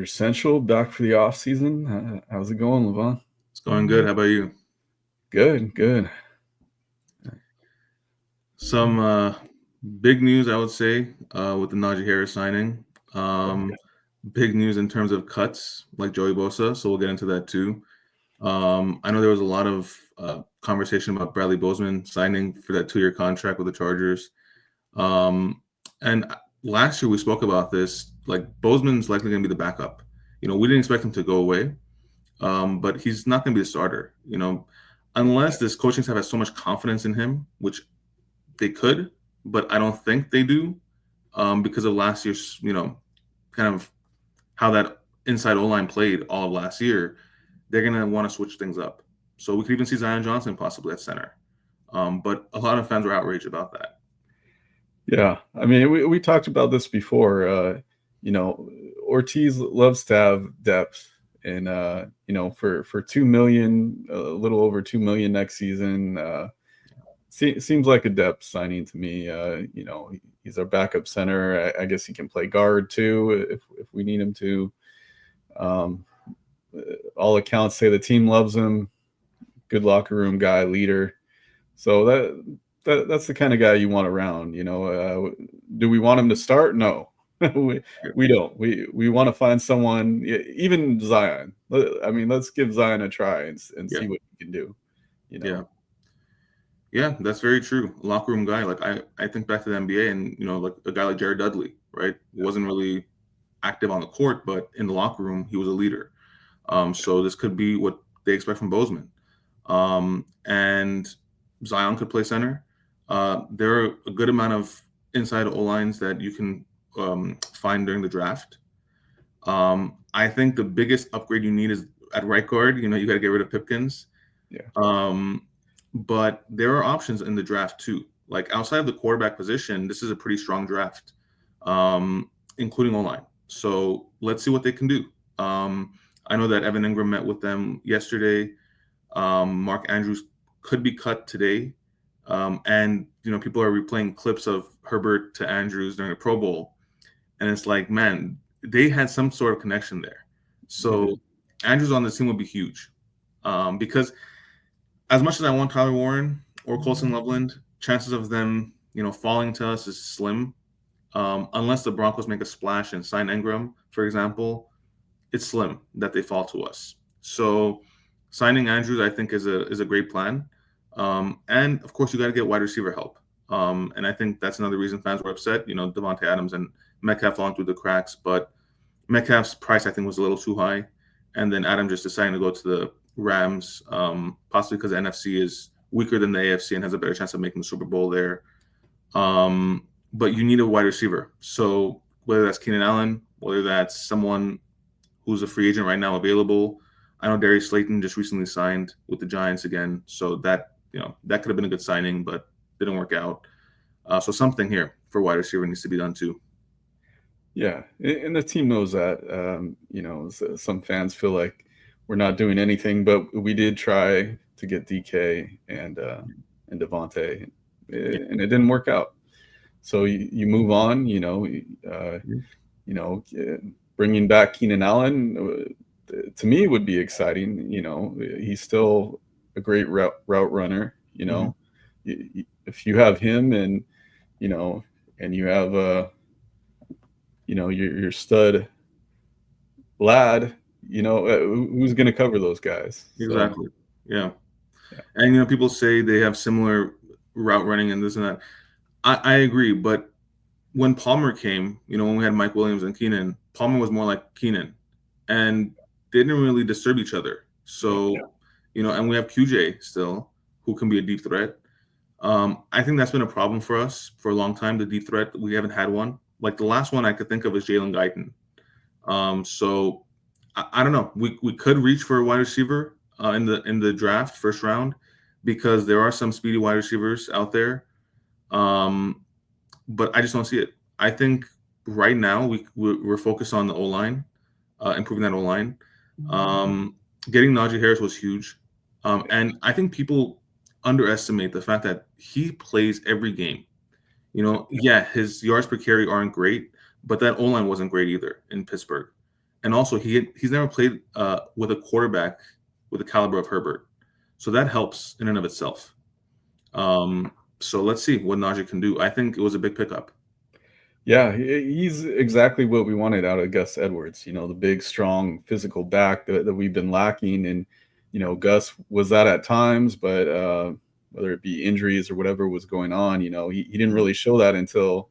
Essential back for the offseason. How's it going, Levon? It's going good. How about you? Good, good. Some big news, I would say, with the Najee Harris signing. Big news in terms of cuts, like Joey Bosa. So we'll get into that too. I know there was a lot of conversation about Bradley Bozeman signing for that 2-year contract with the Chargers. And last year we spoke about this. Like Bozeman's likely going to be the backup. We didn't expect him to go away, but he's not going to be the starter. Unless this coaching staff has so much confidence in him, which they could, but I don't think they do, because of last year's, kind of how that inside O-line played all of last year. They're going to want to switch things up. So we could even see Zion Johnson possibly at center. But a lot of fans were outraged about that. Yeah, I mean, we talked about this before. Hortiz loves to have depth, and for $2 million, a little over $2 million next season, seems like a depth signing to me. He's our backup center. I guess he can play guard too if we need him to. All accounts say the team loves him. Good locker room guy, leader. So that's the kind of guy you want around. Do we want him to start? No, we don't. We want to find someone, even Zion. I mean, let's give Zion a try and see what he can do. Yeah, that's very true. Locker room guy. Like I think back to the NBA, and like a guy like Jared Dudley, right? Wasn't really active on the court, but in the locker room, he was a leader. So this could be what they expect from Bozeman. And Zion could play center. There are a good amount of inside O-lines that you can find during the draft. I think the biggest upgrade you need is at right guard. You got to get rid of Pipkins. Yeah. But there are options in the draft too. Like outside of the quarterback position, this is a pretty strong draft, including O-line. So let's see what they can do. I know that Evan Ingram met with them yesterday. Mark Andrews could be cut today. And people are replaying clips of Herbert to Andrews during the Pro Bowl. And it's like, man, they had some sort of connection there. So Andrews on this team would be huge. Because as much as I want Tyler Warren or Colson Loveland, chances of them, falling to us is slim. Unless the Broncos make a splash and sign Ingram, for example, it's slim that they fall to us. So signing Andrews, I think, is a great plan. And of course, you got to get wide receiver help. And I think that's another reason fans were upset. Devontae Adams and Metcalf falling through the cracks, but Metcalf's price I think was a little too high, and then Adams just deciding to go to the Rams, possibly because the NFC is weaker than the AFC and has a better chance of making the Super Bowl there. But you need a wide receiver. So whether that's Keenan Allen, whether that's someone who's a free agent right now available. I know Darius Slayton just recently signed with the Giants again, so that could have been a good signing, but didn't work out. So something here for wide receiver needs to be done too. Yeah, and the team knows that. Some fans feel like we're not doing anything, but we did try to get DK and Devontae, and it didn't work out. So you move on. Bringing back Keenan Allen to me would be exciting. He's still a great route runner. If you have him and you have your stud lad, who's going to cover those guys? Exactly. So, yeah. And people say they have similar route running and this and that. I agree, but when Palmer came, when we had Mike Williams and Keenan, Palmer was more like Keenan, and they didn't really disturb each other. So, and we have QJ still, who can be a deep threat. I think that's been a problem for us for a long time. The deep threat, we haven't had one. Like the last one I could think of is Jalen Guyton. So I don't know. We could reach for a wide receiver in the draft first round, because there are some speedy wide receivers out there. But I just don't see it. I think right now we're focused on the O-line, improving that O-line. Getting Najee Harris was huge. And I think people underestimate the fact that he plays every game. His yards per carry aren't great, but that O-line wasn't great either in Pittsburgh. and also he's never played with a quarterback with the caliber of Herbert, so that helps in and of itself. So let's see what Najee can do. I think it was a big pickup. Yeah, he's exactly what we wanted out of Gus Edwards. The big, strong, physical back that we've been lacking. And Gus was that at times, but whether it be injuries or whatever was going on, he didn't really show that until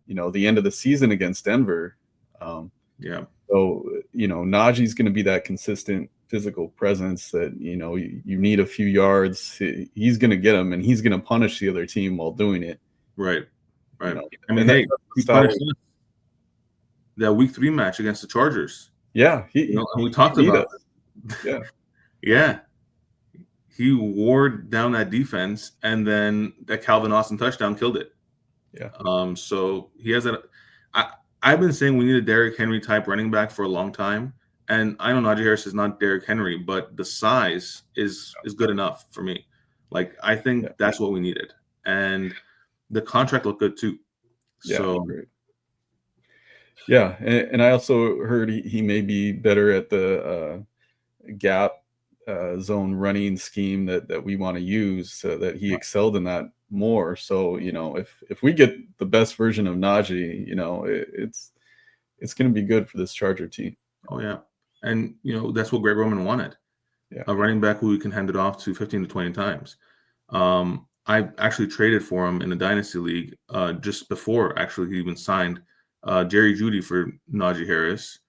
the end of the season against Denver. Um, Yeah, so Najee's going to be that consistent physical presence that you need a few yards. He's going to get them, and he's going to punish the other team while doing it. right. Right. I mean, And hey, that's the he style. punished us that week 3 match against the Chargers. Yeah, And we talked beat about us. Yeah. yeah, he wore down that defense, and then that Calvin Austin touchdown killed it. Yeah. So he has that. I've been saying we need a Derrick Henry type running back for a long time, and I know Najee Harris is not Derrick Henry, but the size is good enough for me. Like, I think that's what we needed, and the contract looked good too. So great. Yeah, and I also heard he may be better at the gap zone running scheme that we want to use, so that he excelled in that more. So if we get the best version of Najee, it's going to be good for this Charger team. oh yeah, and that's what Greg Roman wanted. Yeah. A running back who we can hand it off to 15 to 20 times. I actually traded for him in the Dynasty League just before actually he even signed Jerry Jeudy for Najee Harris.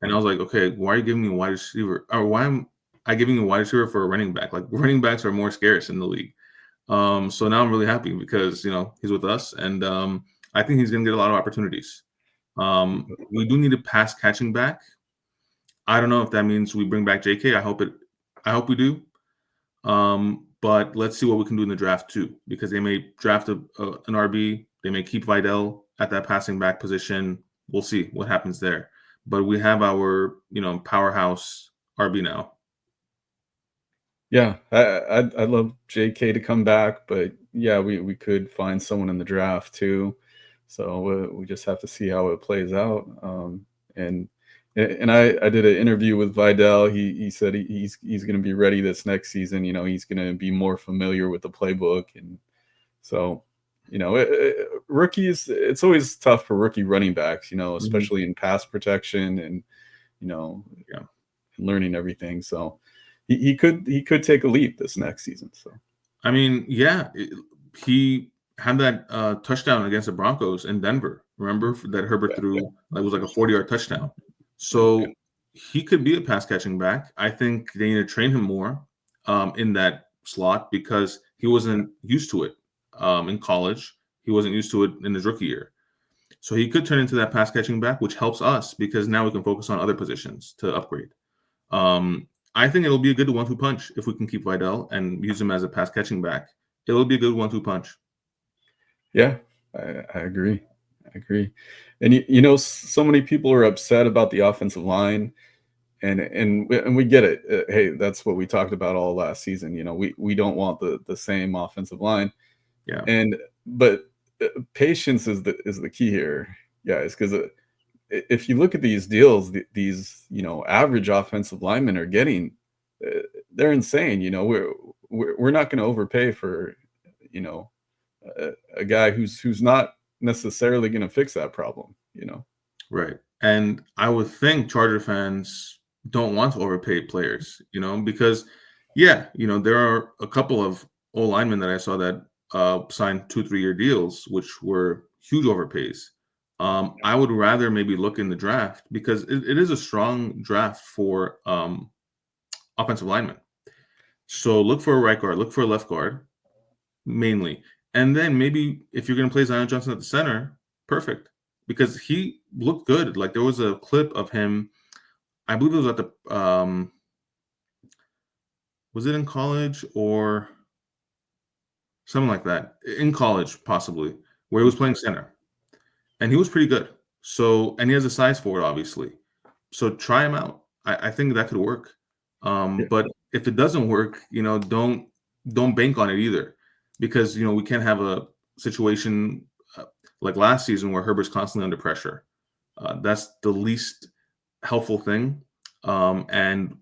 And I was like, okay, why are you giving me a wide receiver? Or why am I giving you a wide receiver for a running back? Like, running backs are more scarce in the league. So now I'm really happy because, he's with us, and I think he's going to get a lot of opportunities. We do need a pass catching back. I don't know if that means we bring back JK. I hope we do. But let's see what we can do in the draft too, because they may draft an RB. They may keep Vidal at that passing back position. We'll see what happens there. But we have our, powerhouse RB now. Yeah, I'd love JK to come back, but yeah, we could find someone in the draft too. So we just have to see how it plays out. And I did an interview with Vidal. He said he's going to be ready this next season. He's going to be more familiar with the playbook, and so rookies. It's always tough for rookie running backs, especially in pass protection and learning everything. So he could take a leap this next season. So I mean, yeah, he had that touchdown against the Broncos in Denver. Remember that Herbert threw? That was like a 40-yard touchdown. So he could be a pass catching back. I think they need to train him more in that slot because he wasn't used to it in college. He wasn't used to it in his rookie year. So he could turn into that pass catching back, which helps us because now we can focus on other positions to upgrade. I think it'll be a good 1-2 punch if we can keep Vidal and use him as a pass catching back. It'll be a good 1-2 punch. Yeah, I agree. And so many people are upset about the offensive line, and we get it. Hey, that's what we talked about all last season. We don't want the same offensive line. Yeah. But patience is the key here, guys, because if you look at these deals, these average offensive linemen are getting, they're insane. We're not going to overpay for a guy who's not necessarily going to fix that problem. Right. And I would think Charger fans don't want to overpay players, because there are a couple of old linemen that I saw that signed 2-3 year deals, which were huge overpays. I would rather maybe look in the draft because it is a strong draft for offensive linemen. So look for a right guard, look for a left guard, mainly. And then maybe if you're going to play Zion Johnson at the center, perfect. Because he looked good. Like, there was a clip of him, I believe it was at the, was it in college or something like that? In college, possibly, where he was playing center. And he was pretty good. So, and he has a size for it, obviously. So try him out. I think that could work. But if it doesn't work, don't bank on it either. Because, we can't have a situation like last season where Herbert's constantly under pressure. That's the least helpful thing. And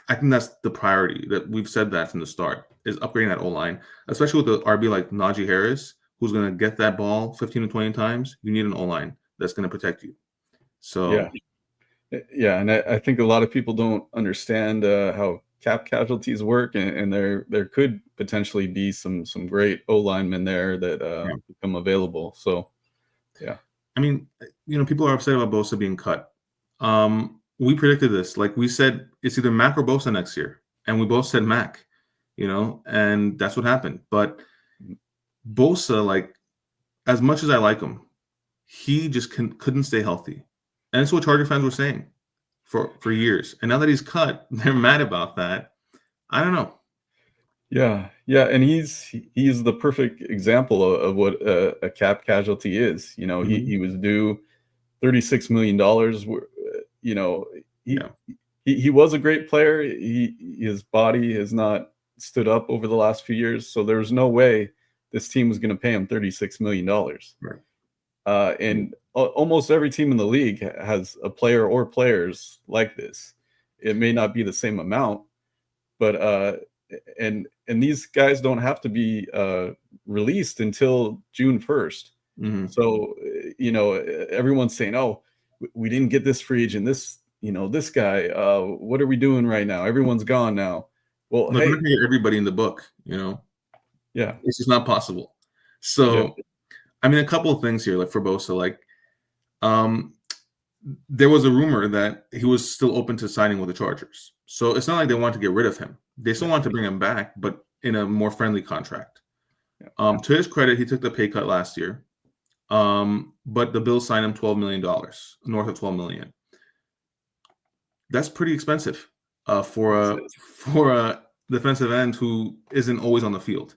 I think that's the priority that we've said that from the start is upgrading that O line, especially with the RB like Najee Harris, who's going to get that ball 15 to 20 times. You need an O line that's going to protect you. Yeah. So, Yeah, and I think a lot of people don't understand how cap casualties work, and there could potentially be some great O linemen there that yeah. become available. So yeah, I mean, people are upset about Bosa being cut. We predicted this. Like we said, it's either Mac or Bosa next year, and we both said Mac. And that's what happened. But Bosa, like as much as I like him, he just couldn't stay healthy, and that's what Charger fans were saying for years. And now that he's cut, they're mad about that. I don't know. yeah, and he's the perfect example of what a cap casualty is. He Mhm. was due $36 million. You know, he Yeah, he was a great player. His body has not stood up over the last few years, so there was no way this team was going to pay him $36 million. right. And almost every team in the league has a player or players like this. It may not be the same amount, but and these guys don't have to be released until June 1st. Hmm. So everyone's saying, "Oh, we didn't get this free agent. This guy. What are we doing right now? Everyone's gone now." Well, No, they're not hey, gonna get everybody in the book. yeah, It's just not possible. yeah, So, I mean, a couple of things here, like for Bosa, like um, there was a rumor that he was still open to signing with the Chargers. So it's not like they want to get rid of him. They still yeah, want to bring him back, but in a more friendly contract. yeah, To his credit, he took the pay cut last year. But the Bills signed him $12 million, north of 12 million. That's pretty expensive for it's, a it's, for a defensive end who isn't always on the field.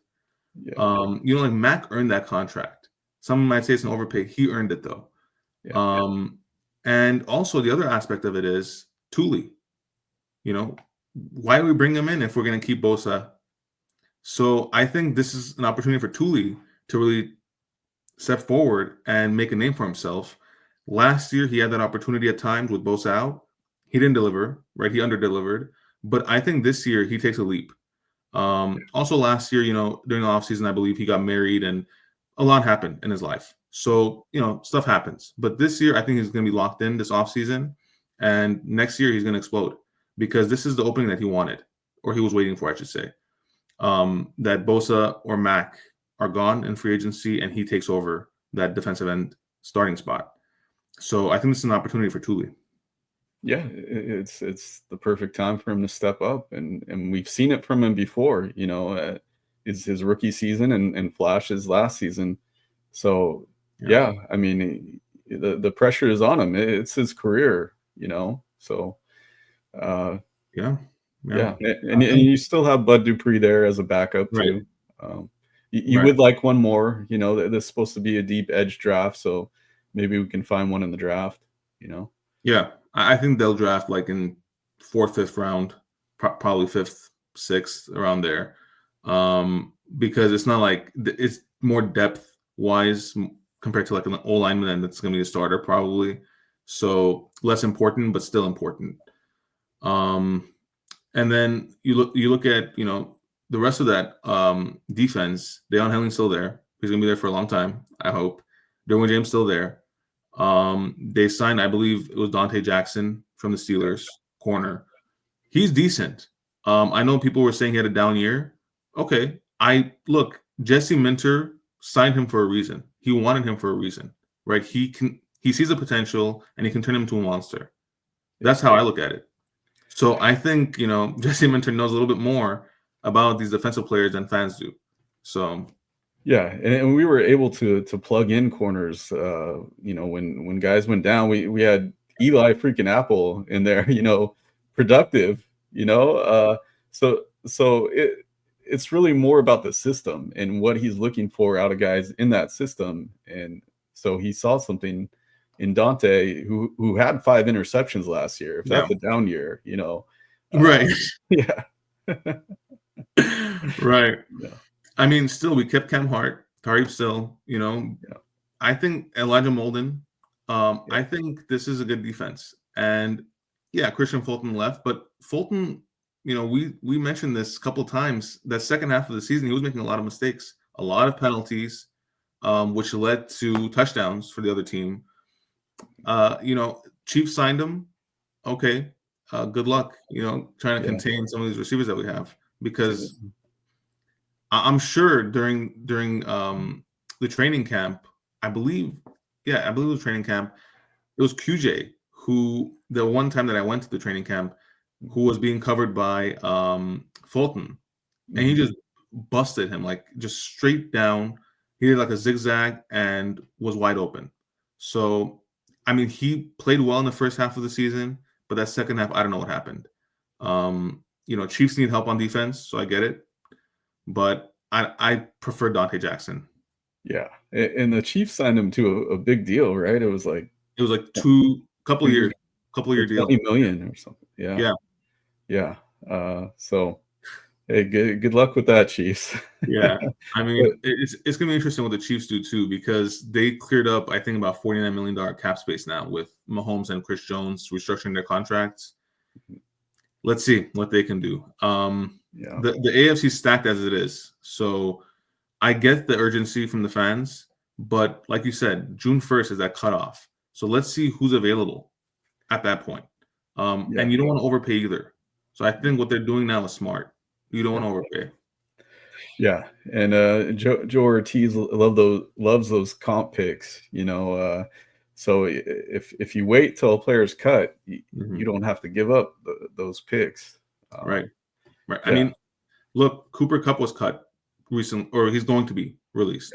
yeah, Like Mac earned that contract. Some might say it's an overpay. He earned it though. yeah, Um, and also the other aspect of it is Thule. Why do we bring him in if we're going to keep Bosa? So I think this is an opportunity for Thule to really step forward and make a name for himself. Last year, he had that opportunity at times with Bosa out. He didn't deliver, right? He underdelivered. But I think this year he takes a leap. Also, last year, during the offseason, I believe he got married and a lot happened in his life. So, stuff happens. But this year, I think he's going to be locked in this offseason. And next year, he's going to explode because this is the opening that he wanted, or he was waiting for, I should say. That Bosa or Mac are gone in free agency, and he takes over that defensive end starting spot. So I think this is an opportunity for Thule. yeah. It's the perfect time for him to step up, and we've seen it from him before. His rookie season and flashes last season. So Yeah. yeah, I mean, the pressure is on him. It's his career. So uh, Yeah. Yeah. yeah, and you still have Bud Dupree there as a backup Right. too. You Right. would like one more. This is supposed to be a deep edge draft, so maybe we can find one in the draft. Yeah. I think they'll draft like in fourth, fifth round, probably fifth, sixth, around there. Because it's not like it's more depth wise compared to like an O lineman that's going to be a starter probably. So less important, but still important. Um, And then you look at the rest of that defense. Deion Helling's still there. He's gonna be there for a long time. I hope. Derwin James still there. They signed, I believe it was Dante Jackson from the Steelers corner. He's decent. I know people were saying he had a down year. Okay, I look. Jesse Minter signed him for a reason. He wanted him for a reason, right? He sees the potential and he can turn him into a monster. Yeah. That's how I look at it. So I think, Jesse Minter knows a little bit more about these defensive players than fans do. So Yeah, and we were able to plug in corners. When guys went down, we had Eli freaking Apple in there. Productive. So it's really more about the system and what he's looking for out of guys in that system. And so he saw something in Dante, who had 5 interceptions last year. If yeah, that's a down year, uh, right, yeah, right. yeah, I mean, still we kept Cam Hart, Tariq still. yeah, I think Elijah Molden. yeah, I think this is a good defense, and Yeah, Christian Fulton left, but Fulton, we mentioned this a couple of times. That second half of the season, he was making a lot of mistakes, a lot of penalties, which led to touchdowns for the other team. Chiefs signed him. Okay, good luck. Trying to Yeah. contain some of these receivers that we have, because I'm sure during the training camp, I believe, yeah, I believe it was training camp. It was QJ who, the one time that I went to the training camp, who was being covered by Fulton, and he Mhm. just busted him, like just straight down. He did like a zigzag and was wide open. So, I mean, he played well in the first half of the season, but that second half, I don't know what happened. Chiefs need help on defense, so I get it, but I prefer Dante Jackson. Yeah, and the Chiefs signed him to a big deal, right? It was like It was like couple 2 years couple for year deal. 20 million or something. Yeah, Yeah, yeah. So hey, good luck with that, Chiefs. yeah. I But mean, it's gonna be interesting what the Chiefs do too, because they cleared up, I think, about $49 million cap space now with Mahomes and Chris Jones restructuring their contracts. Let's see what they can do. yeah, The AFC stacked as it is, so I get the urgency from the fans, but like you said, June 1st is that cutoff. So let's see who's available at that point. yeah, And you don't want to overpay either. So I think what they're doing now is smart. You don't yeah, want to overpay. yeah. And Joe Ortiz loves those comp picks. So if you wait till a player's cut, you Mhm. don't have to give up those picks. Right. Right. I Yeah, mean, look, Cooper Cup was cut recently, or he's going to be yeah, released.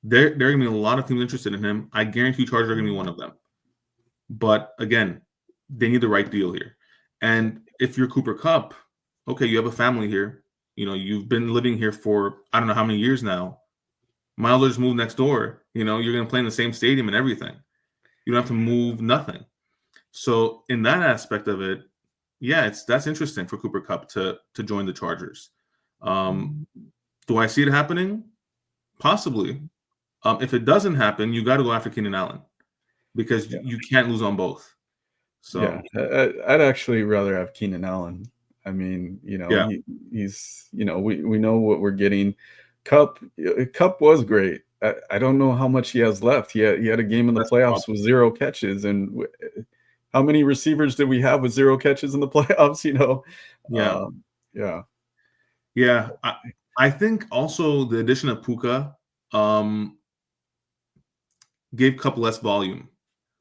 There are going to be a lot of teams interested in him. I guarantee you Chargers are going to be one of them. But again, they need the right deal here. And if you're Cooper Cup, okay, you have a family here. You've been living here for I don't know how many years now. Might as well just move next door. You're going to play in the same stadium and everything. You don't have to move nothing. So in that aspect of it, yeah, that's interesting for Cooper Cup to join the Chargers. Um, do I see it happening? Possibly. If it doesn't happen, you got to go after Keenan Allen, because yeah. you can't lose on both. Yeah, So I'd actually rather have Keenan Allen. I mean, yeah, he's, we know what we're getting. Cup was great. I don't know how much he has left. He had a game in the that's the playoffs problem. with 0 catches, and how many receivers did we have with 0 catches in the playoffs? Yeah, Um, yeah, yeah. I think also the addition of Puka um, gave Cup less volume.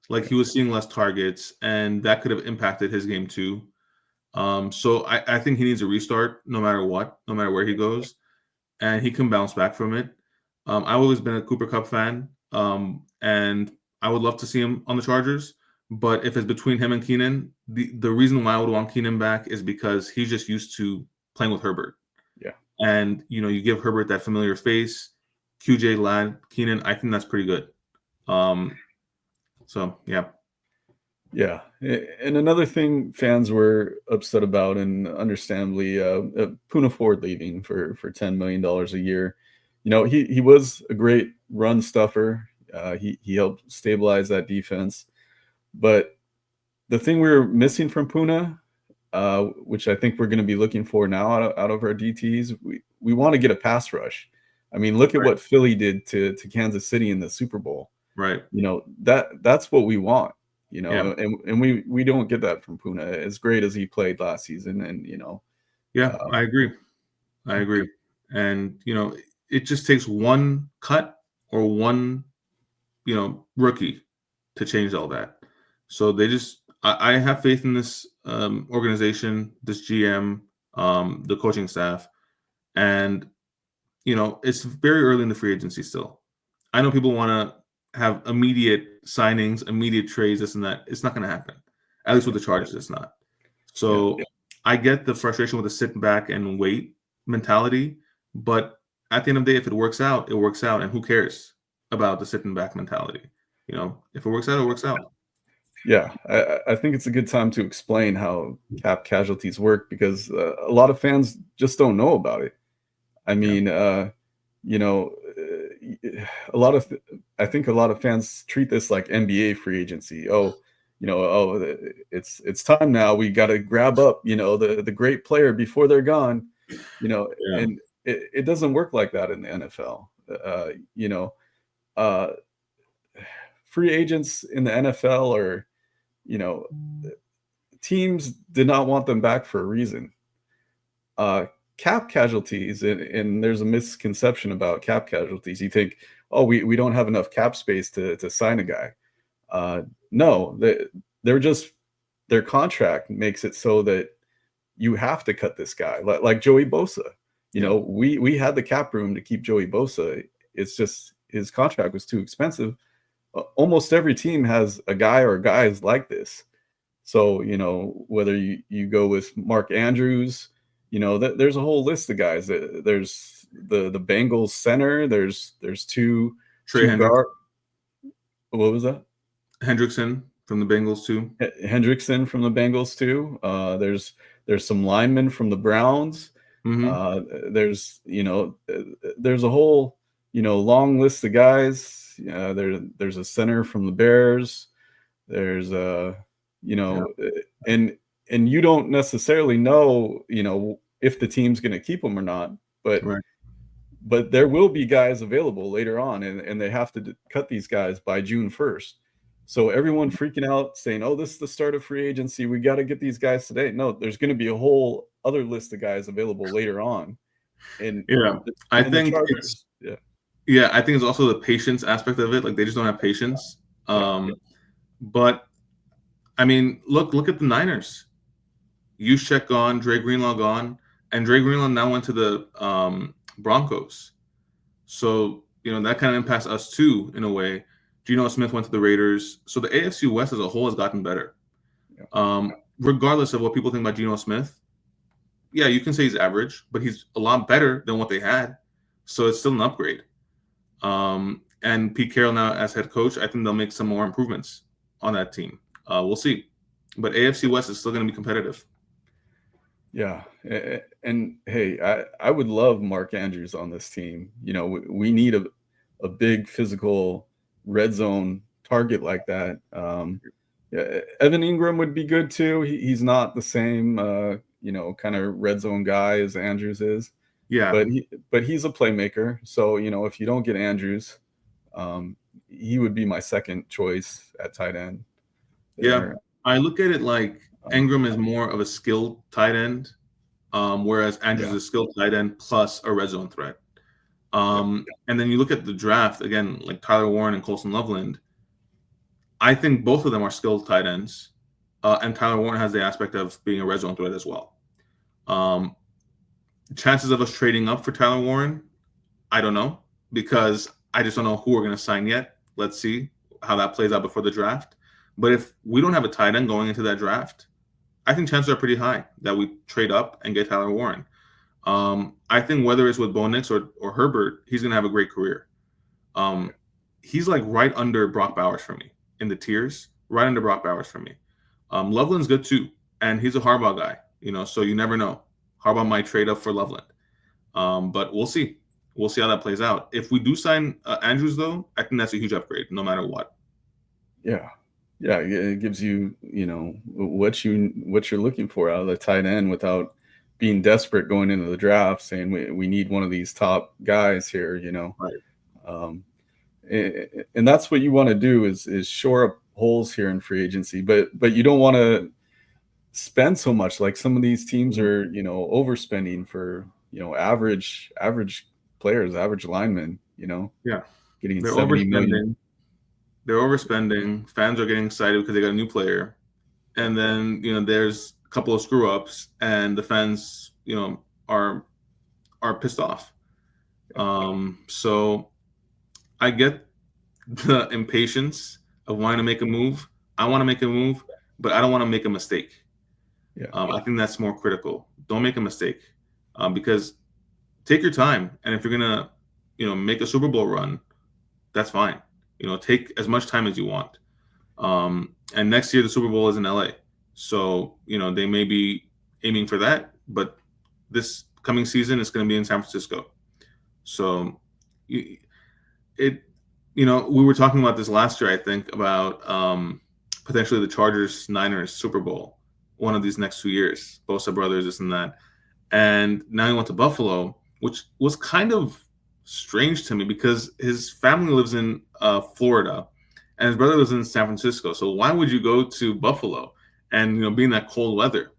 Like yeah, he was seeing less targets, and that could have impacted his game too. So I think he needs a restart no matter what, no matter where he goes, and he can bounce back from it. I've always been a Cooper Cup fan, and I would love to see him on the Chargers. But if it's between him and Keenan, the reason why I would want Keenan back is because he's just used to playing with Herbert. yeah. And you give Herbert that familiar face, QJ Lad, Keenan. I think that's pretty good. Um, so yeah, Yeah, and another thing fans were upset about, and understandably, Poona Ford leaving for $10 million a year. He was a great run stuffer. He helped stabilize that defense, but the thing we were missing from Poona, which I think we're going to be looking for now out of our DTs, we want to get a pass rush. I mean, look at right, what Philly did to Kansas City in the Super Bowl. right, That's what we want. yeah, And we don't get that from Puna, as great as he played last season. And yeah. uh, I agree. I agree. And it just takes one cut or one rookie to change all that. So I have faith in this organization, this GM, the coaching staff, and it's very early in the free agency still. I know people want to have immediate signings, immediate trades, this and that. It's not going to happen. At least with the Chargers, it's not. yeah, So I get the frustration with the sit back and wait mentality, but at the end of the day, if it works out, it works out, and who cares about the sitting back mentality? If it works out, it works out. yeah. I think it's a good time to explain how cap casualties work, because a lot of fans just don't know about it. I Yeah, mean, you know, a lot of I think a lot of fans treat this like NBA free agency. Oh, oh, it's time now. We got to grab up, the great player before they're gone, Yeah. and it doesn't work like that in the NFL. Uh, Free agents in the NFL are, you know, teams did not want them back for a reason. Cap casualties, and there's a misconception about cap casualties. You think, oh, we don't have enough cap space to sign a guy. No, they're just their contract makes it so that you have to cut this guy, like Joey Bosa. Yeah. We had the cap room to keep Joey Bosa. It's just his contract was too expensive. Almost every team has a guy or guys like this. So, whether you go with Mark Andrews, there's a whole list of guys. There's the Bengals center. There's two Trey two guard. What was that? Hendrickson from the Bengals too. Hendrickson from the Bengals too. There's some linemen from the Browns. There's there's a whole long list of guys. There's a center from the Bears. There's and you don't necessarily know if the team's going to keep them or not, but Right. but there will be guys available later on, and they have to cut these guys by June 1st. So everyone freaking out saying, oh, this is the start of free agency, we got to get these guys today. No, there's going to be a whole other list of guys available later on. And I and the think Chargers, I think it's also the patience aspect of it. Like they just don't have patience. But I mean, look at the Niners. Juszczyk gone, Dre Greenlaw gone, and Dre Greenlaw now went to the Broncos. So that kind of impacts us too in a way. Geno Smith went to the Raiders. So the AFC West as a whole has gotten better. Regardless of what people think about Geno Smith, yeah, you can say he's average, but he's a lot better than what they had. So it's still an upgrade. And Pete Carroll now as head coach, I think they'll make some more improvements on that team. We'll see. But AFC West is still going to be competitive. Yeah. And hey, I would love Mark Andrews on this team. We need a big physical red zone target like that. Evan Ingram would be good too. He's not the same, kind of red zone guy as Andrews is. Yeah. But he's a playmaker. So, if you don't get Andrews, he would be my second choice at tight end. Yeah. I look at it like Ingram is more of a skilled tight end, whereas Andrews is a skilled tight end plus a red zone threat. And then you look at the draft, again, like Tyler Warren and Colson Loveland. I think both of them are skilled tight ends. And Tyler Warren has the aspect of being a red zone threat as well. Chances of us trading up for Tyler Warren, I don't know, because I just don't know who we're going to sign yet. Let's see how that plays out before the draft. But if we don't have a tight end going into that draft, I think chances are pretty high that we trade up and get Tyler Warren. I think whether it's with Bo Nix or Herbert, he's going to have a great career. He's like right under Brock Bowers for me in the tiers, right under Brock Bowers for me. Loveland's good too, and he's a Harbaugh guy, so you never know. Harbaugh might trade up for Loveland. But we'll see. We'll see how that plays out. If we do sign Andrews, though, I think that's a huge upgrade, no matter what. Yeah. Yeah, it gives you, what you're looking for out of the tight end without being desperate going into the draft, saying we need one of these top guys here, Right. And that's what you want to do is shore up holes here in free agency, but you don't want to spend so much. Like some of these teams are, overspending for, average players, average linemen, Yeah, getting they're 70 overspending. million. They're overspending. Fans are getting excited because they got a new player, and then there's a couple of screw ups, and the fans are pissed off. So I get the impatience of wanting to make a move. I want to make a move, but I don't want to make a mistake. Yeah. I think that's more critical. Don't make a mistake, because take your time, and if you're gonna make a Super Bowl run, that's fine. Take as much time as you want. And next year the Super Bowl is in LA. So, they may be aiming for that, but this coming season is going to be in San Francisco. So we were talking about this last year, I think, about potentially the Chargers, Niners, Super Bowl, one of these next 2 years, Bosa brothers, this and that. And now he went to Buffalo, which was kind of strange to me because his family lives in Florida and his brother lives in San Francisco. So why would you go to Buffalo and be in that cold weather?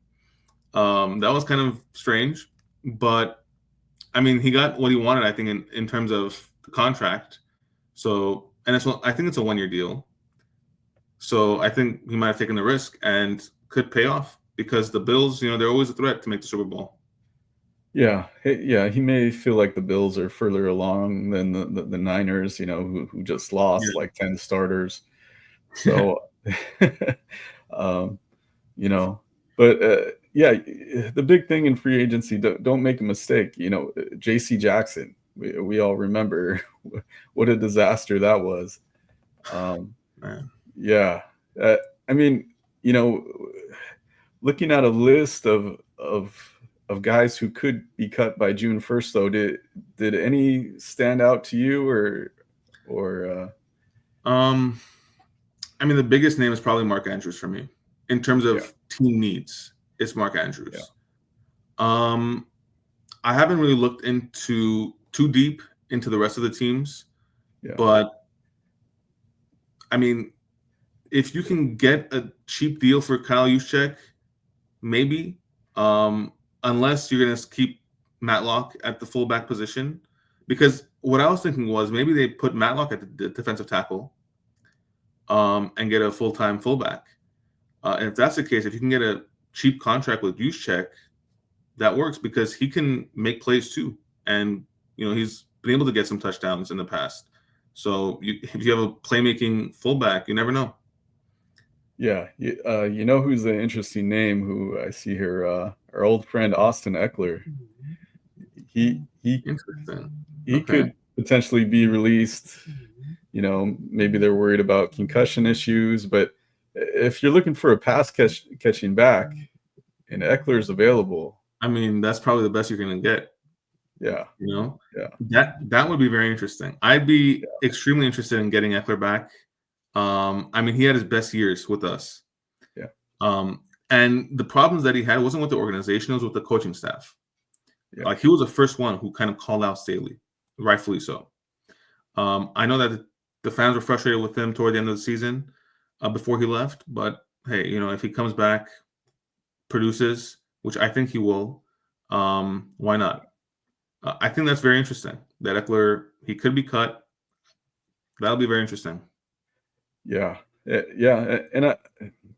That was kind of strange, but I mean, he got what he wanted, I think, in terms of the contract. So, and I think it's a 1-year deal. So I think he might have taken the risk and could pay off because the Bills, they're always a threat to make the Super Bowl. Yeah, he may feel like the Bills are further along than the Niners, who just lost like 10 starters. Yeah. So, um, but yeah, the big thing in free agency, don't make a mistake. J.C. Jackson, we all remember what a disaster that was. Man. Yeah, I mean, looking at a list of guys who could be cut by June 1st, though, did any stand out to you or? I mean, the biggest name is probably Mark Andrews for me in terms of Yeah. team needs. It's Mark Andrews. Yeah. I haven't really looked too deep into the rest of the teams, Yeah. but I mean, if you can get a cheap deal for Kyle Juszczyk, maybe, unless you're going to keep Matlock at the fullback position, because what I was thinking was maybe they put Matlock at the defensive tackle, and get a full-time fullback. And if that's the case, if you can get a cheap contract with Juszczyk, that works because he can make plays too, and he's been able to get some touchdowns in the past. So if you have a playmaking fullback, you never know. Yeah, who's an interesting name who I see here? Our old friend Austin Ekeler. He Interesting. He could potentially be released. Maybe they're worried about concussion issues, but if you're looking for a pass catching back, and Eckler's available, I mean, that's probably the best you're going to get. Yeah. Yeah. That would be very interesting. I'd be extremely interested in getting Ekeler back. I mean, he had his best years with us. Yeah. And the problems that he had wasn't with the organization, it was with the coaching staff. Yeah. Like, he was the first one who kind of called out Staley, rightfully so. I know that the fans were frustrated with him toward the end of the season, before he left. But hey, if he comes back, produces, which I think he will, why not? I think that's very interesting. That Ekeler, he could be cut. That'll be very interesting. Yeah. Yeah. And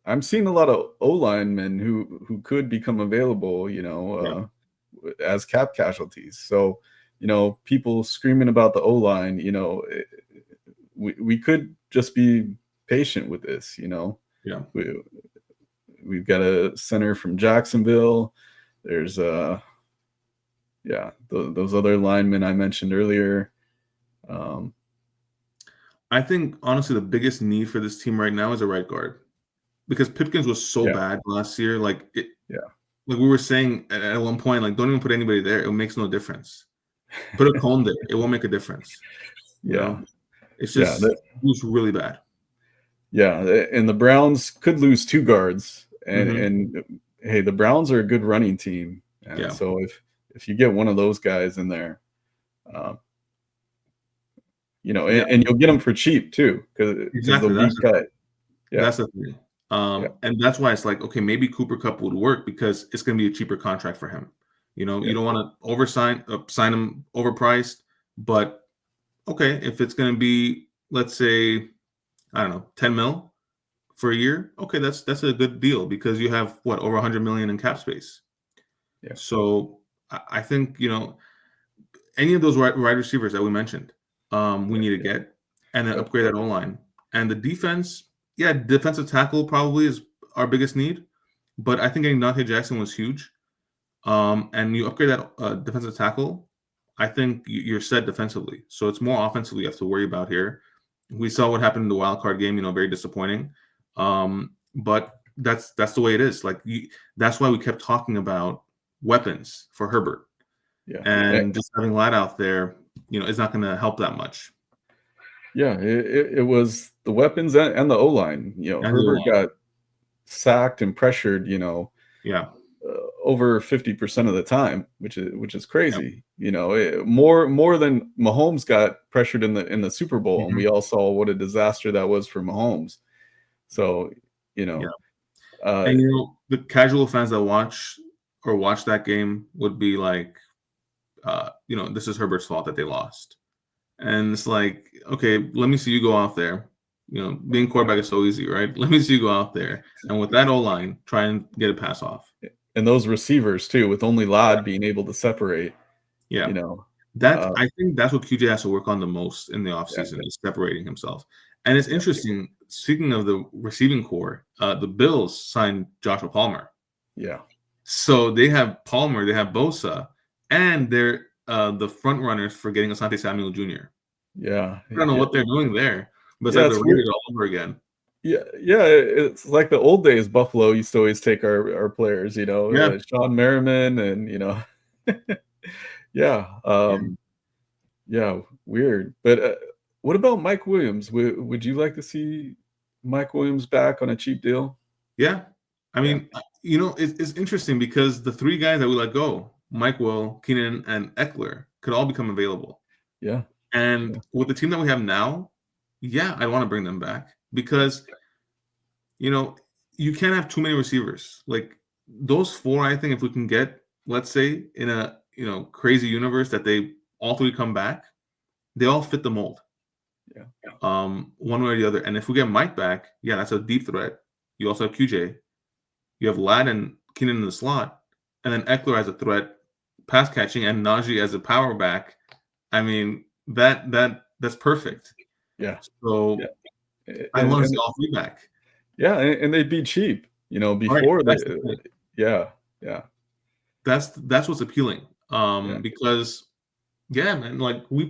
I'm seeing a lot of O-linemen who could become available, as cap casualties. So, people screaming about the O-line, we could just be patient with this, Yeah. We've got a center from Jacksonville. There's those other linemen I mentioned earlier. I think honestly the biggest need for this team right now is a right guard, because Pipkins was so bad last year. Like we were saying at one point, like, don't even put anybody there. It makes no difference. Put a cone there. It won't make a difference. It's just it was really bad. Yeah, and the Browns could lose 2 guards, and hey, the Browns are a good running team, and so if you get one of those guys in there, and you'll get them for cheap too, because they'll be cut. Yeah, that's the thing, and that's why it's like, okay, maybe Cooper Kupp would work because it's going to be a cheaper contract for him. You don't want to sign him overpriced, but okay, if it's going to be, let's say, I don't know, 10 mil for a year, okay, that's a good deal because you have over 100 million in cap space. Yeah. So I think any of those wide receivers that we mentioned, we need to get and then upgrade that O-line. And the defense, defensive tackle probably is our biggest need, but I think getting Dante Jackson was huge. And you upgrade that defensive tackle, I think you're set defensively. So it's more offensively you have to worry about here. We saw what happened in the wild card game, very disappointing. But that's the way it is. Like, that's why we kept talking about weapons for Herbert. Yeah. And just having Ladd out there, is not going to help that much. Yeah, it was the weapons and the O-line. And the Herbert O-line. got sacked and pressured, Yeah. over 50% of the time, which is Yep. crazy. More than Mahomes got pressured in the Super Bowl, and Mhm. we all saw what a disaster that was for Mahomes. So, you Yeah. know, uh, And the casual fans that watch that game would be like, this is Herbert's fault that they lost. And it's like, okay, let me see you go out there. Being quarterback is so easy, right? Let me see you go out there and with that O line, try and get a pass off. and those receivers too, with only Lod being able to separate, Yeah. you know, That uh, I think that's what QJ has to work on the most in the yeah, offseason is separating himself. And it's yeah, interesting, speaking of the receiving core, the Bills signed Joshua Palmer. yeah, So they have Palmer, they have Bosa, and they're the front runners for getting Asante Samuel Jr. yeah, I don't know yeah, what they're doing there, but it's yeah. like the It's weird. Raiders all over again. Yeah, yeah. It's like the old days. Buffalo used to always take our players. Yeah. Sean Merriman, and yeah, Yeah. yeah. Weird. But what about Mike Williams? Would you like to see Mike Williams back on a cheap deal? Yeah. I Yeah, mean, it's interesting because the three guys that we let go, Mike Will, Keenan, and Eckler, could all become available. yeah, And yeah, with the team that we have now, yeah, I want to bring them back because, you know, you can't have too many receivers. Like those four, I think if we can get, let's say, in a, crazy universe that they all three come back, they all fit the mold. yeah, One way or the other. And if we get Mike back, yeah, that's a deep threat. You also have QJ. You have Ladd and Keenan in the slot, and then Eckler as a threat, pass catching, and Najee as a power back. I mean, that's perfect. yeah, yeah. So I And want to see and all three back. yeah, and they'd be cheap. All right, Before that's the the thing. yeah, yeah, That's what's appealing. yeah, Because yeah, man, like we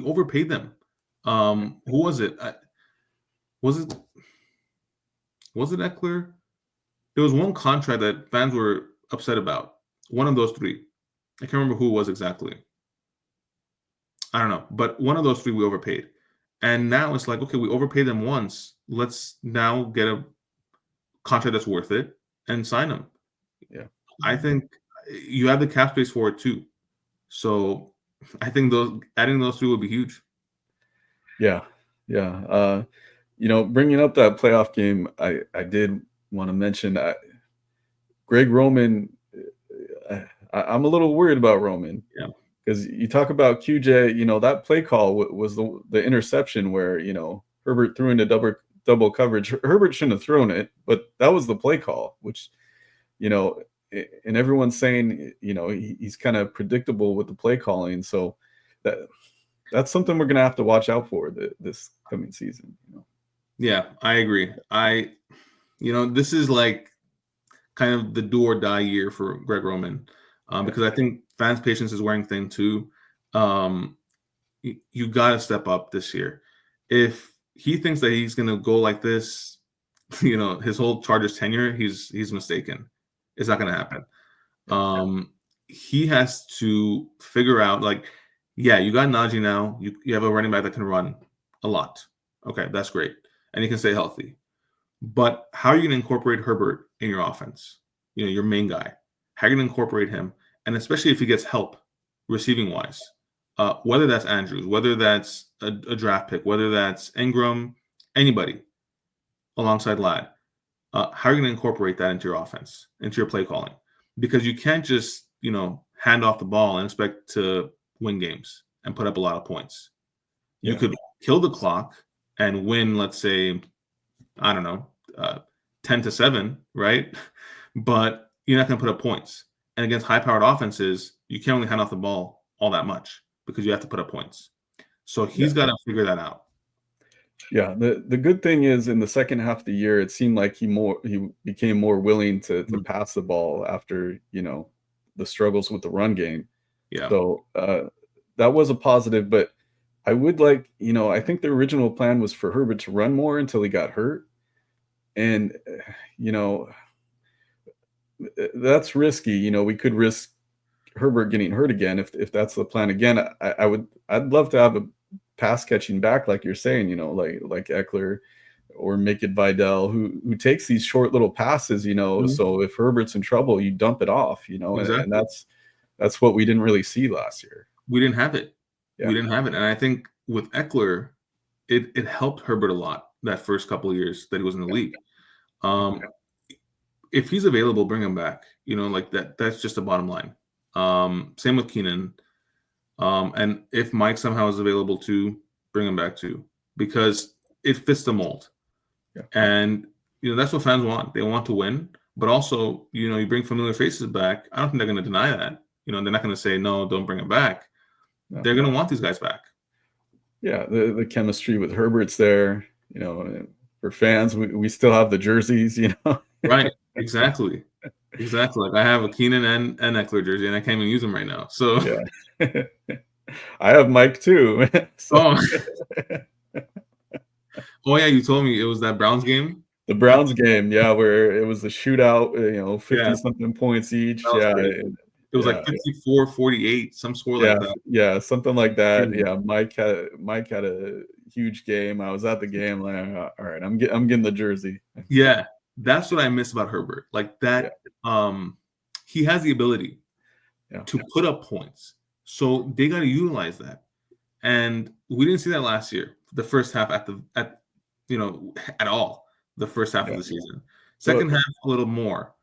overpaid them. yeah, Who was it? Was it was it Eckler? There was one contract that fans were upset about. One of those three. I can't remember who it was exactly. I don't know, but one of those three we overpaid. And now it's like, okay, we overpaid them once. Let's now get a contract that's worth it and sign them. yeah, I think you have the cap space for it too. So I think those adding those three would be huge. yeah, yeah. Bringing up that playoff game, I did want to mention Greg Roman. I'm a little worried about Roman Yeah. because you talk about QJ. That play call was the interception where Herbert threw into double coverage. Herbert shouldn't have thrown it, but that was the play call, which you know, and everyone's saying he's kind of predictable with the play calling. So that that's something we're gonna have to watch out for this coming season. Yeah, I agree. This is like kind of the do or die year for Greg Roman Yeah, because I think fans' patience is wearing thin too. Um, you got to step up this year. If he thinks that he's going to go like this, his whole Chargers tenure, he's mistaken. It's not going to happen. yeah, He has to figure out like, yeah, you got Najee now. You have a running back that can run a lot. Okay, that's great, and he can stay healthy. But how are you going to incorporate Herbert in your offense? Your main guy. How are you going to incorporate him? And especially if he gets help receiving wise, whether that's Andrews, whether that's a draft pick, whether that's Ingram, anybody alongside Ladd, how are you going to incorporate that into your offense, into your play calling? Because you can't just, hand off the ball and expect to win games and put up a lot of points. You yeah, could kill the clock and win, let's say, I don't know, 10-7, right? But you're not going to put up points. And against high-powered offenses, you can't really hand off the ball all that much because you have to put up points. So yeah. he's got to figure that out. Yeah, the good thing is in the second half of the year, it seemed like he became more willing to Mhm. pass the ball after the struggles with the run game. Yeah. So that was a positive. But I would like I think the original plan was for Herbert to run more until he got hurt, and you know that's risky. We could risk Herbert getting hurt again if that's the plan again. I'd love to have pass catching back, like you're saying, like Eckler or make it Vidal, who takes these short little passes, Mhm. so if Herbert's in trouble, you dump it off, and Exactly. that's what we didn't really see last year. We didn't have it. We Yeah. didn't have it. And I think with Eckler, it helped Herbert a lot that first couple of years that he was in the league. Yeah. If he's available, bring him back. Like that's just the bottom line. Same with Keenan. And if Mike somehow is available too, bring him back too, because it fits the mold. Yeah. And that's what fans want. They want to win, but also you bring familiar faces back. I don't think they're going to deny that. They're not going to say no, don't bring him back. No. They're going to want these guys back. Yeah, the chemistry with Herbert's there. For fans, we still have the jerseys. Right. Exactly. Like I have a Keenan and Eckler jersey, and I can't even use them right now. So Yeah. I have Mike too. So. oh, yeah, you told me it was that Browns game. The Browns game, yeah, where it was a shootout, 50 Yeah, something points each. that was Yeah. crazy. It was like Yeah. 54-48, some score Yeah. like that. Yeah. Something like that. Crazy. Yeah. Mike had a huge game. I was at the game. Like, all right, I'm getting the jersey. Yeah, that's what I miss about Herbert. Like Yeah. that, he has the ability Yeah. to put up points. So they got to utilize that. And we didn't see that last year, the first half at all, the first half of Yeah. the season. Second half, a little more.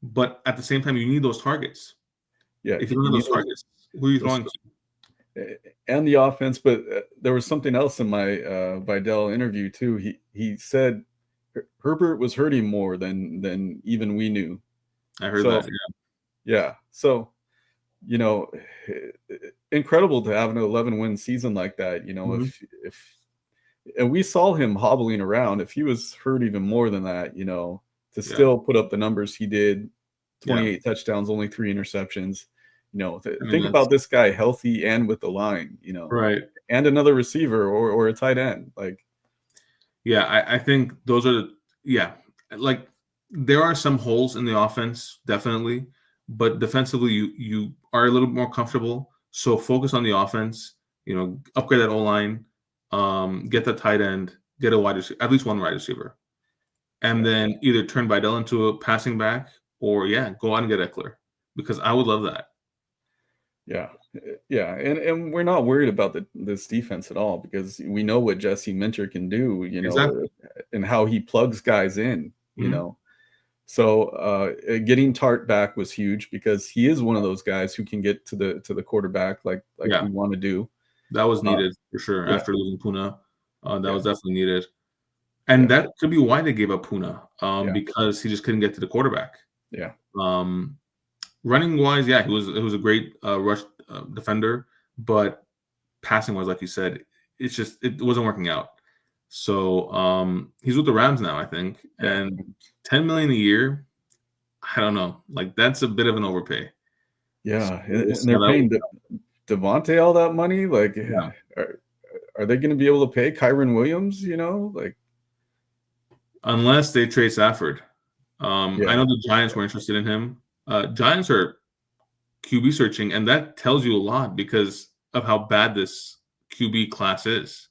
But at the same time, you need those targets. Yeah. If you don't have those targets, who are you throwing to? And the offense, but there was something else in my Vidal interview too. He said Herbert was hurting more than even we knew. I heard So that. yeah. So incredible to have an 11-win season like that. Mhm. If and we saw him hobbling around. If he was hurt even more than that, to still put up the numbers he did, 28 touchdowns, only 3 interceptions. Think about this guy healthy and with the line, Right. and another receiver or a tight end. Like, Yeah, I think those are like there are some holes in the offense, definitely, but defensively you are a little more comfortable. So focus on the offense, upgrade that O-line, get the tight end, get a wide receiver, at least one wide receiver. And then either turn Vidal into a passing back or go out and get Eckler. Because I would love that. yeah. Yeah, and we're not worried about this defense at all because we know what Jesse Minter can do, Exactly. and how he plugs guys in, Mhm. So getting Tart back was huge because he is one of those guys who can get to the quarterback like Yeah. we want to do. That was needed for sure Yeah. after losing Puna. That Yeah. was definitely needed. And that could be why they gave up Puna, Yeah. because he just couldn't get to the quarterback. Yeah. Running wise, he was a great rush defender, but passing wise, like you said, it wasn't working out. So he's with the Rams now, I think, and $10 million a year. I don't know, like that's a bit of an overpay. Yeah, We'll and see they're how that paying works out. Devontae all that money. Like, Yeah. are they going to be able to pay Kyron Williams? Like, Unless they trade Stafford. yeah, I know the Giants were interested in him. Giants are QB searching, and that tells you a lot because of how bad this QB class is.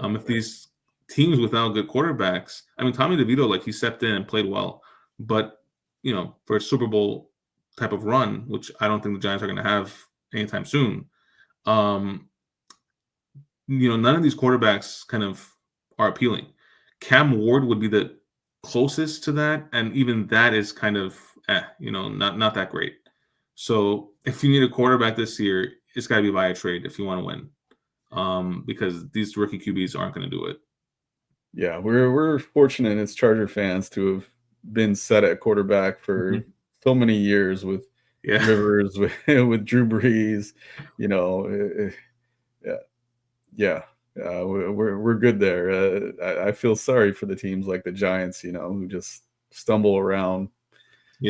If these teams without good quarterbacks, I mean, Tommy DeVito, like he stepped in and played well, but for a Super Bowl type of run, which I don't think the Giants are going to have anytime soon, none of these quarterbacks kind of are appealing. Cam Ward would be the closest to that, and even that is kind of not that great. So if you need a quarterback this year, it's got to be via trade if you want to win, because these rookie QBs aren't going to do it. Yeah, we're fortunate as Charger fans to have been set at quarterback for so many years with Rivers, with Drew Brees. Yeah, we're good there. I feel sorry for the teams like the Giants, who just stumble around,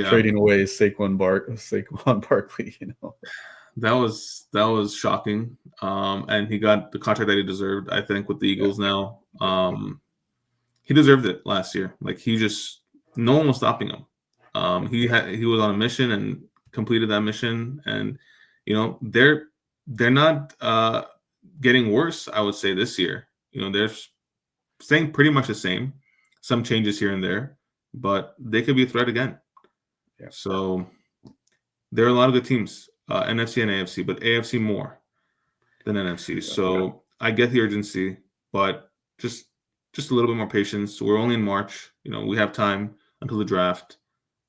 trading away Saquon Barkley. That was shocking. And he got the contract that he deserved, I think, with the Eagles now. He deserved it last year. Like no one was stopping him. He was on a mission and completed that mission. And they're not getting worse, I would say, this year. They're staying pretty much the same. Some changes here and there, but they could be a threat again. Yeah. So there are a lot of good teams, NFC and AFC, but AFC more than NFC. So I get the urgency, but just a little bit more patience. We're only in March. We have time until the draft.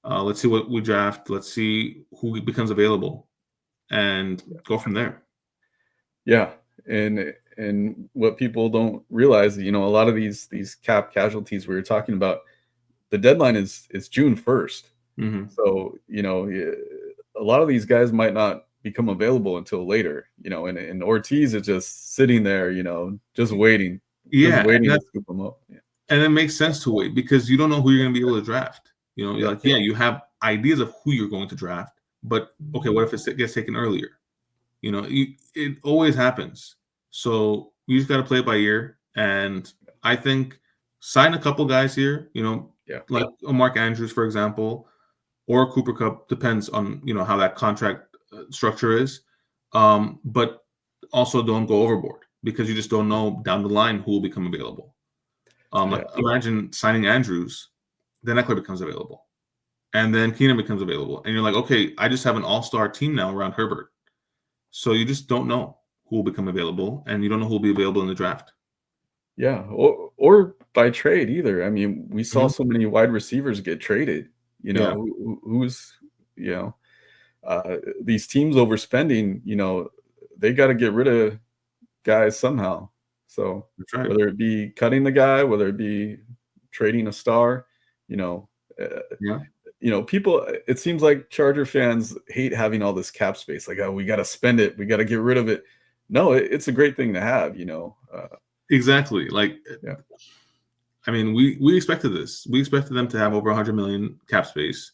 Let's see what we draft. Let's see who becomes available, and go from there. Yeah, and what people don't realize, a lot of these cap casualties we were talking about, the deadline is June 1st. Mm-hmm. So, a lot of these guys might not become available until later, and Hortiz is just sitting there, just waiting, to scoop them up. Yeah. And it makes sense to wait because you don't know who you're going to be able to draft. You have ideas of who you're going to draft, but okay, what if it gets taken earlier? It always happens. So you just got to play it by ear. And I think sign a couple guys here, like a Mark Andrews, for example, or a Cooper Kupp, depends on, how that contract structure is. But also don't go overboard because you just don't know down the line who will become available. Imagine signing Andrews, then Ekeler becomes available. And then Keenan becomes available. And you're like, okay, I just have an all-star team now around Herbert. So you just don't know who will become available, and you don't know who will be available in the draft. Yeah, or by trade either. I mean, we saw so many wide receivers get traded. Who's these teams overspending. They got to get rid of guys somehow. So That's right. Whether it be cutting the guy, whether it be trading a star, people. It seems like Charger fans hate having all this cap space. Like, oh, we got to spend it, we got to get rid of it. No, it's a great thing to have. Exactly. I mean, we expected this. We expected them to have over 100 million cap space.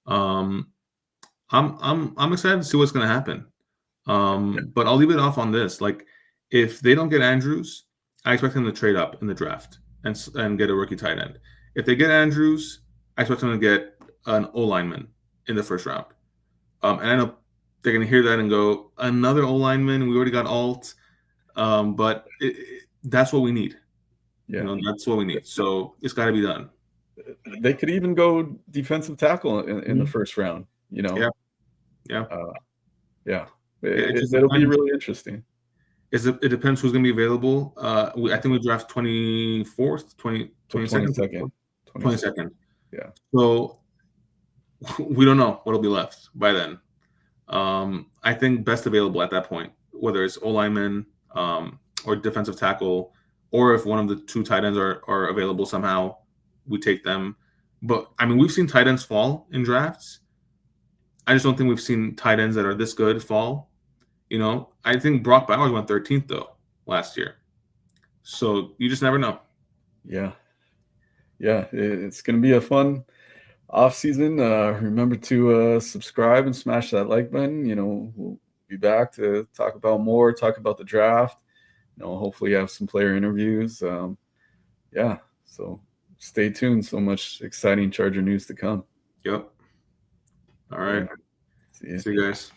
I'm excited to see what's going to happen. But I'll leave it off on this. Like, if they don't get Andrews, I expect them to trade up in the draft and get a rookie tight end. If they get Andrews, I expect them to get an O lineman in the first round. And I know they're going to hear that and go, another O lineman. We already got Alt. But that's what we need. Yeah, that's what we need. So it's got to be done. They could even go defensive tackle in the first round. Yeah. It'll be really interesting. It depends who's going to be available. I think we draft 24th, 22nd. Yeah. So we don't know what'll be left by then. I think best available at that point, whether it's O lineman or defensive tackle, or if one of the two tight ends are available somehow, we take them. But I mean, we've seen tight ends fall in drafts. I just don't think we've seen tight ends that are this good fall. I think Brock Bowers went 13th though last year. So you just never know. Yeah. It's going to be a fun offseason. Remember to subscribe and smash that like button. We'll be back to talk about the draft. Hopefully have some player interviews. So stay tuned. So much exciting Charger news to come. Yep. All right. See you guys.